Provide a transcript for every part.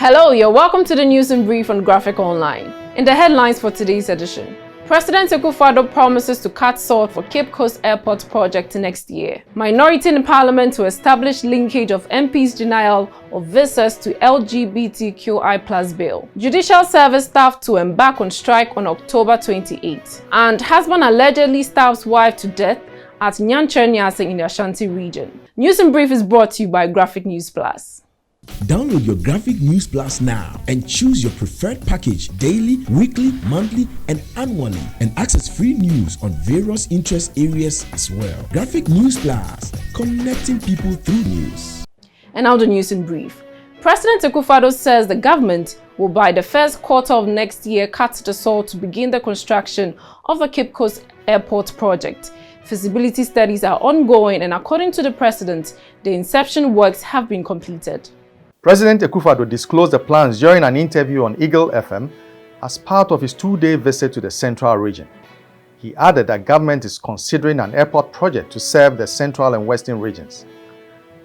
Hello, you're welcome to the News in Brief on Graphic Online. In the headlines for today's edition, President Akufo-Addo promises to cut salt for Cape Coast Airport project next year. Minority in Parliament to establish linkage of MPs' denial of visas to LGBTQI+ bill. Judicial Service Staff to embark on strike on October 28. And husband allegedly stabs wife to death at Nyankyerenease in the Ashanti Region. News in Brief is brought to you by Graphic News Plus. Download your Graphic News Plus now and choose your preferred package daily, weekly, monthly, and annually, and access free news on various interest areas as well. Graphic News Plus, connecting people through news. And now the news in brief. President Akufo-Addo says the government will by the first quarter of next year cut the salt to begin the construction of the Cape Coast Airport project. Feasibility studies are ongoing, and according to the president, the inception works have been completed. President Akufo-Addo disclosed the plans during an interview on Eagle FM as part of his two-day visit to the Central Region. He added that government is considering an airport project to serve the Central and Western regions.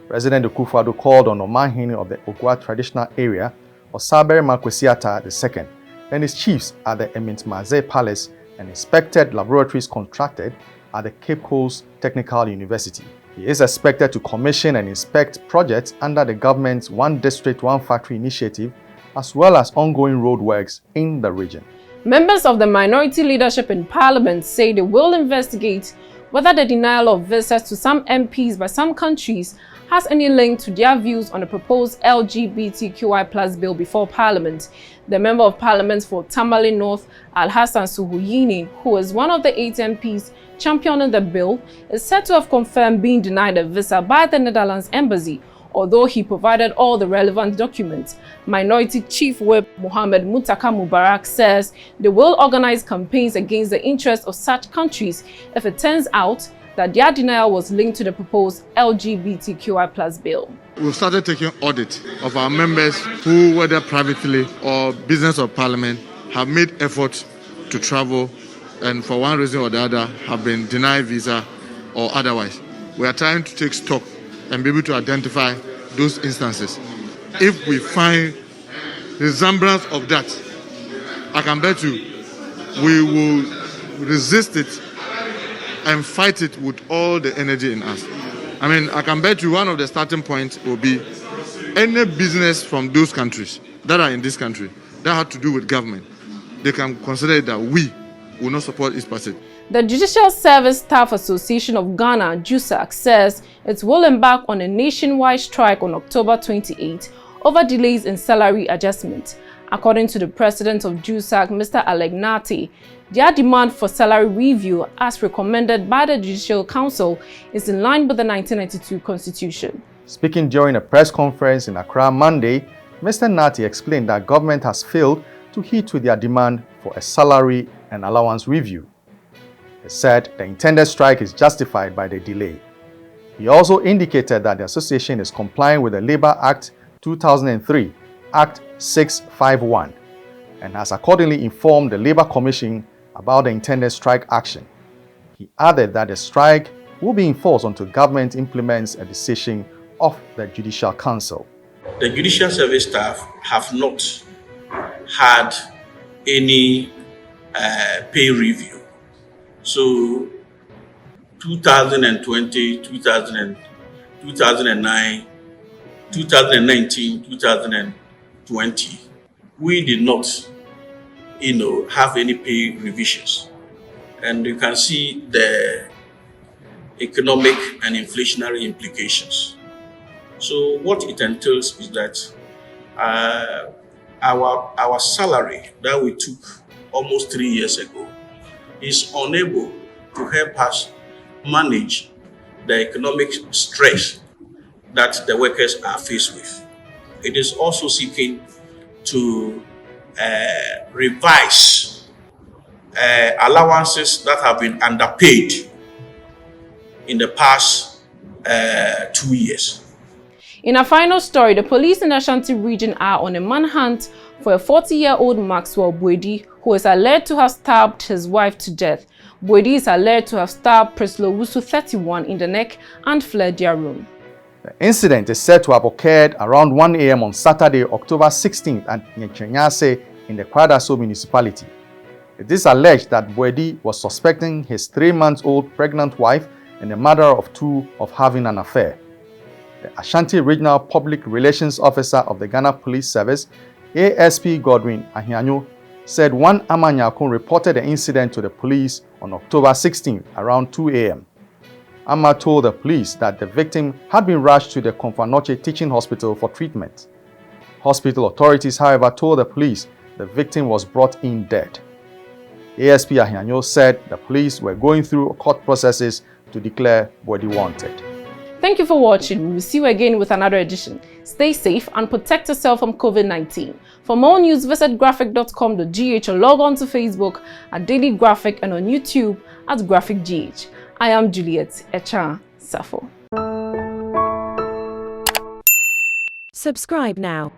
President Akufo-Addo called on Omahini of the Ogwa traditional area, Osabere Makwesiata II, and his chiefs at the Emintmaze Palace and inspected laboratories contracted at the Cape Coast Technical University. He is expected to commission and inspect projects under the government's One District, One Factory initiative, as well as ongoing road works in the region. Members of the minority leadership in Parliament say they will investigate whether the denial of visas to some MPs by some countries has any link to their views on the proposed LGBTQI+ bill before Parliament. The Member of Parliament for Tamale North, Al-Hassan Suhuyini, who is one of the 8 MPs championing the bill, is said to have confirmed being denied a visa by the Netherlands Embassy, although he provided all the relevant documents. Minority Chief Whip Mohammed Mutaka Mubarak says they will organize campaigns against the interests of such countries if it turns out that their denial was linked to the proposed LGBTQI+ bill. We've started taking audit of our members who, whether privately or business or parliament, have made efforts to travel and for one reason or the other have been denied visa or otherwise. We are trying to take stock and be able to identify those instances. If we find resemblance of that, I can bet you we will resist it and fight it with all the energy in us. I mean, I can bet you one of the starting points will be any business from those countries that are in this country that have to do with government, they can consider that we will not support this person. The Judicial Service Staff Association of Ghana, JUSAG, says it will embark on a nationwide strike on October 28 over delays in salary adjustment. According to the president of JUSAG, Mr. Alegnati, their demand for salary review, as recommended by the Judicial Council, is in line with the 1992 Constitution. Speaking during a press conference in Accra Monday, Mr. Nati explained that government has failed to heed to their demand for a salary and allowance review. He said the intended strike is justified by the delay. He also indicated that the association is complying with the Labour Act 2003, Act 651, and has accordingly informed the Labour Commission about the intended strike action. He added that the strike will be enforced until government implements a decision of the Judicial Council. The Judicial Service Staff have not had any pay review. So 2020, 2009, 2019, 2020, we did not, have any pay revisions. And you can see the economic and inflationary implications. So what it entails is that our salary that we took almost 3 years ago is unable to help us manage the economic stress that the workers are faced with. It is also seeking to revise allowances that have been underpaid in the past 2 years. In a final story, the police in the Ashanti Region are on a manhunt for a 40-year-old Maxwell Boedi, who is alleged to have stabbed his wife to death. Boedi is alleged to have stabbed Priscilla Wusu, 31, in the neck and fled their room. The incident is said to have occurred around 1 a.m. on Saturday, October 16th at Nyankyerenease in the Akufo-Addo municipality. It is alleged that Boedi was suspecting his 3-month-old pregnant wife and the mother of 2 of having an affair. The Ashanti Regional Public Relations Officer of the Ghana Police Service, ASP Godwin Ahianyo, said one Amanyakun reported the incident to the police on October 16th around 2 a.m. Amma told the police that the victim had been rushed to the Komfo-Anokye Teaching Hospital for treatment. Hospital authorities, however, told the police the victim was brought in dead. ASP Ahianyo said the police were going through court processes to declare Boedi wanted. Thank you for watching. We will see you again with another edition. Stay safe and protect yourself from COVID-19. For more news, visit graphic.com.gh or log on to Facebook at Daily Graphic and on YouTube at Graphic GH. I am Juliet Echan Safo. Subscribe now.